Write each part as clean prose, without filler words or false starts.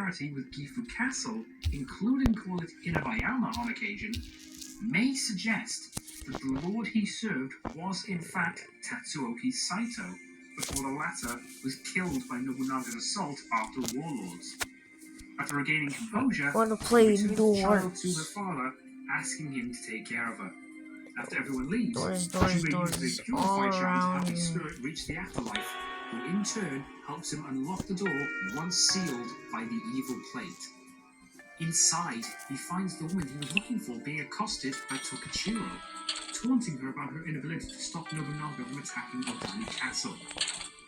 familiarity with Gifu Castle, including call it Inabayama on occasion, may suggest that the lord he served was in fact Tatsuoki Saito, before the latter was killed by Nobunaga's assault after warlords. After regaining composure, she returned the child to her father, asking him to take care of her. After everyone leaves, Jubei uses a purified charm to help his spirit reach the afterlife, who in turn helps him unlock the door once sealed by the evil plate. Inside, he finds the woman he was looking for being accosted by Tokachiro, taunting her about her inability to stop Nobunaga from attacking Odani Castle.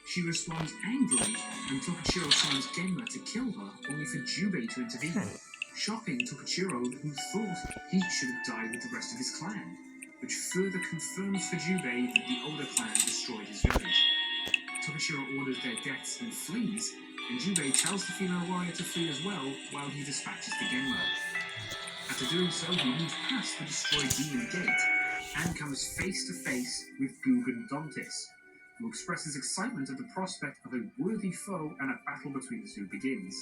She responds angrily, and Tokachiro summons Genma to kill her, only for Jubei to intervene, shocking Tokachiro, who thought he should have died with the rest of his clan, which further confirms for Jubei that the Oda clan destroyed his village. Tokachiro orders their deaths and flees, and Jubei tells the female warrior to flee as well while he dispatches the Genma. After doing so, he moves past the destroyed Demon Gate and comes face to face with Gugen Dontis, who expresses excitement at the prospect of a worthy foe and a battle between the two begins.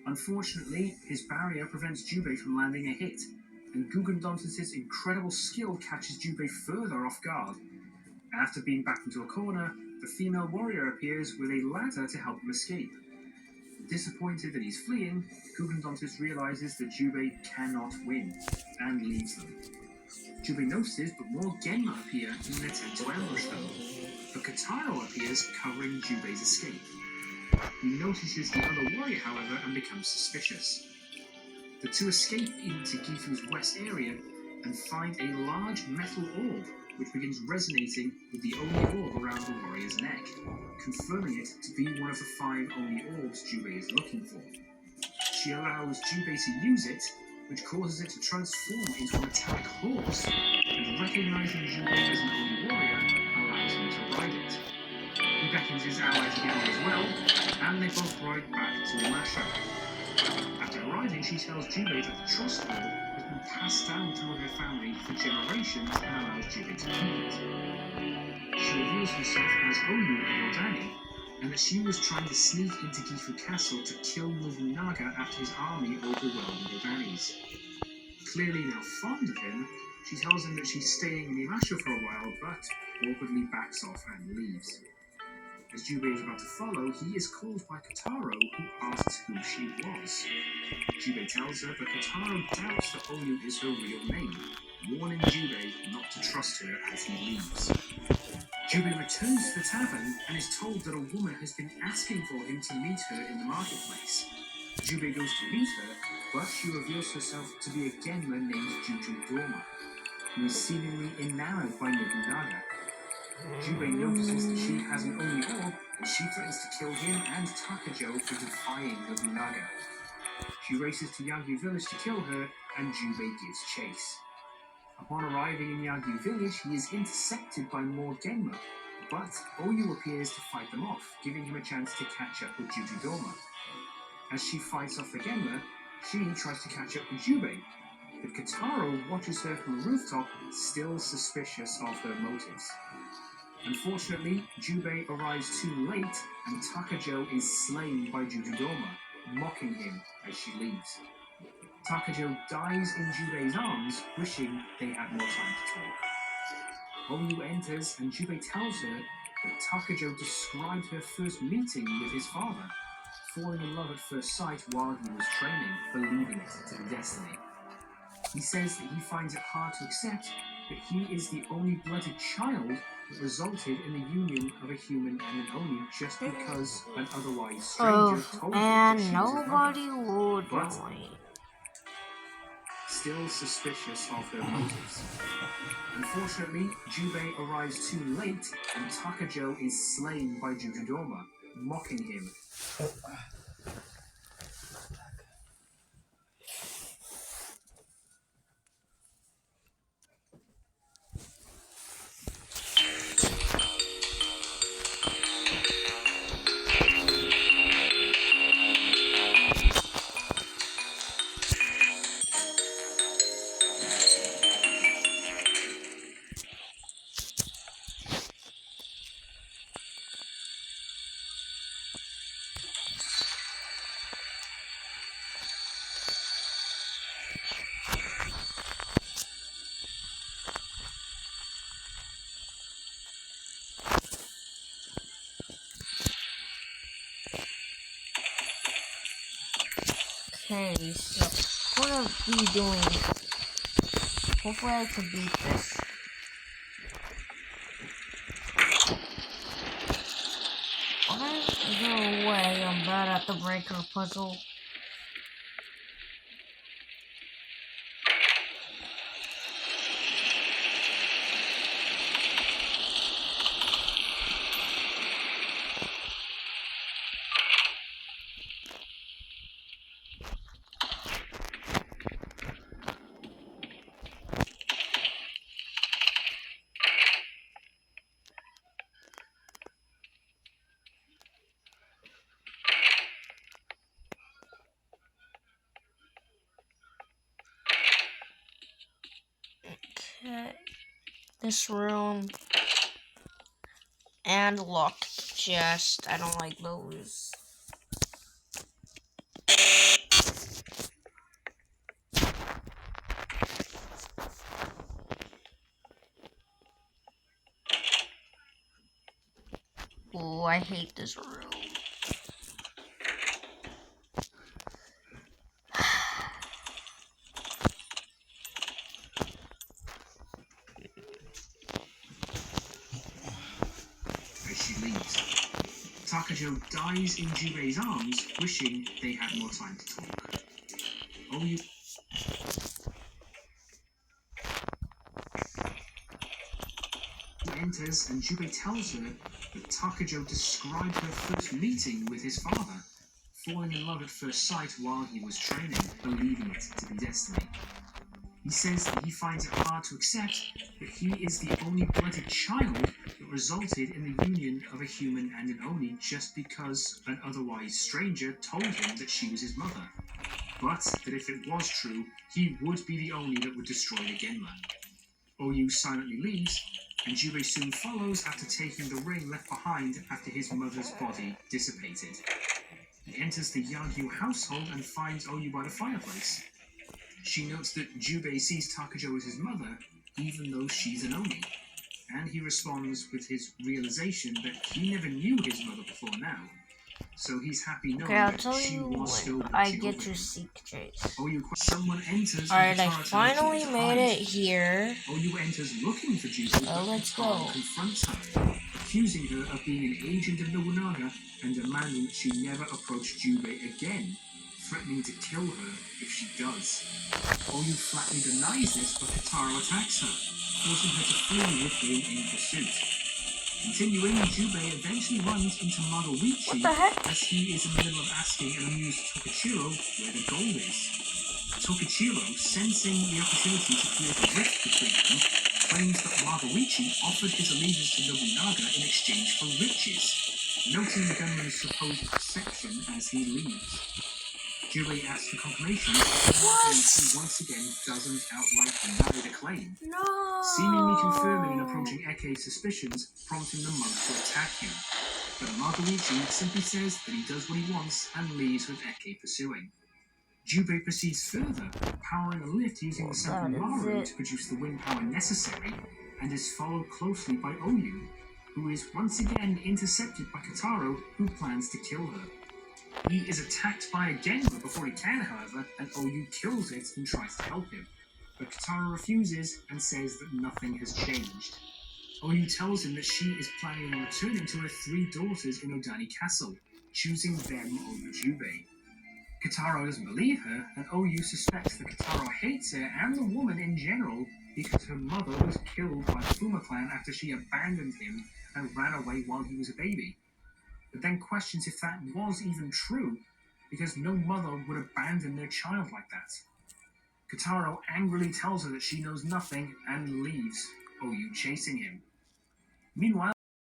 Unfortunately, his barrier prevents Jubei from landing a hit, and Gugen Dontis' incredible skill catches Jubei further off guard. After being backed into a corner, the female warrior appears with a ladder to help him escape. Disappointed that he's fleeing, Gugen Dontis realizes that Jubei cannot win, and leaves them. Jubei notices, but more Genma appear in an attempt to ambush them. But Kataro appears, covering Jubei's escape. He notices the other warrior, however, and becomes suspicious. The two escape into Gifu's west area and find a large metal orb, which begins resonating with the only orb around the warrior's neck, confirming it to be one of the 5 only orbs Jubei is looking for. She allows Jubei to use it, which causes it to transform into a metallic horse, and recognizing Jubei as an only warrior allows him to ride it. He beckons his allies together as well, and they both ride back to Imasha. After arriving, she tells Jubei that the Trust Orb has been passed down through her family for generations and allows Jubei to keep it. She reveals herself as Oyu of Odani, and that she was trying to sneak into Gifu Castle to kill Nobunaga after his army overwhelmed the Odanis. Clearly now fond of him, she tells him that she's staying in Imasha for a while, but awkwardly backs off and leaves. As Jubei is about to follow, he is called by Kataro, who asks who she was. Jubei tells her that Kataro doubts that Oyu is her real name, warning Jubei not to trust her as he leaves. Jubei returns to the tavern and is told that a woman has been asking for him to meet her in the marketplace. Jubei goes to meet her, but she reveals herself to be a Genma named Juju Dorma, who is seemingly enamored by Nobunaga. Jubei notices that she has an only orb, and she threatens to kill him and Takajo for defying Nobunaga. She races to Yagyu village to kill her, and Jubei gives chase. Upon arriving in Yagyu village, he is intercepted by more Genma, but Oyu appears to fight them off, giving him a chance to catch up with Juju Dorma. As she fights off the Genma, she tries to catch up with Jubei, but Kataro watches her from a rooftop, still suspicious of her motives. Unfortunately, Jubei arrives too late, and Takajo is slain by Juju Dorma, mocking him as she leaves. Takajo dies in Jubei's arms, wishing they had more time to talk. Oyu enters, and Jubei tells her that Takajo described her first meeting with his father, falling in love at first sight while he was training, believing it to be destiny. He says that he finds it hard to accept that he is the only blooded child that resulted in the union of a human and an Oni just because an otherwise stranger told him that she was his mother. But still suspicious of her motives. Unfortunately, Jubei arrives too late, and Takajo is slain by Juju Dorma, mocking him. Okay, so what are we doing? Hopefully I can beat this. Why is there a way I'm bad at the breaker puzzle? Okay, this room and locked chest. I don't like those. Oh, I hate this room. As she leaves, Takajo dies in Jubei's arms, wishing they had more time to talk. Oyu enters and Jubei tells her that Takajo described her first meeting with his father, falling in love at first sight while he was training, believing it to be destiny. He says that he finds it hard to accept that he is the only blooded child that resulted in the union of a human and an Oni just because an otherwise stranger told him that she was his mother. But that if it was true, he would be the Oni that would destroy the Genma. Oyu silently leaves, and Jubei soon follows after taking the ring left behind after his mother's body dissipated. He enters the Yagyu household and finds Oyu by the fireplace. She notes that Jubei sees Takajo as his mother, even though she's an Oni, and he responds with his realization that he never knew his mother before now, so he's happy knowing that she was still watching I get over to him. seek Chase. Oyu, someone enters. Alright, I finally made it here. Oyu enters looking for Jubei, but Let's Katara go. confronts her, accusing her of being an agent of Nobunaga and demanding that she never approach Jubei again, threatening to kill her if she does. Oyu flatly denies this, but Katara attacks her, forcing her to flee with him in pursuit. Continuing, Jubei eventually runs into Magoichi as he is in the middle of asking an amused Tokichiro where the gold is. Tokichiro, sensing the opportunity to create a rift between them, claims that Magoichi offered his allegiance to Nobunaga in exchange for riches, noting the gunman's supposed deception as he leaves. Jubei asks for confirmation, and once again doesn't outright deny the claim, seemingly confirming and approaching Eke's suspicions, prompting the monk to attack him. But Magoichi simply says that he does what he wants and leaves with Eke pursuing. Jubei proceeds further, powering a lift using the Senpumaru to produce the wind power necessary, and is followed closely by Oyu, who is once again intercepted by Kataro, who plans to kill her. He is attacked by a Genma before he can, however, and Oyu kills it and tries to help him. But Katara refuses and says that nothing has changed. Oyu tells him that she is planning on returning to her 3 daughters in Odani Castle, choosing them over Jubei. Katara doesn't believe her, and Oyu suspects that Katara hates her and the woman in general because her mother was killed by the Fuma clan after she abandoned him and ran away while he was a baby. But then questions if that was even true, because no mother would abandon their child like that. Kataro angrily tells her that she knows nothing and leaves, Oyu chasing him. Meanwhile,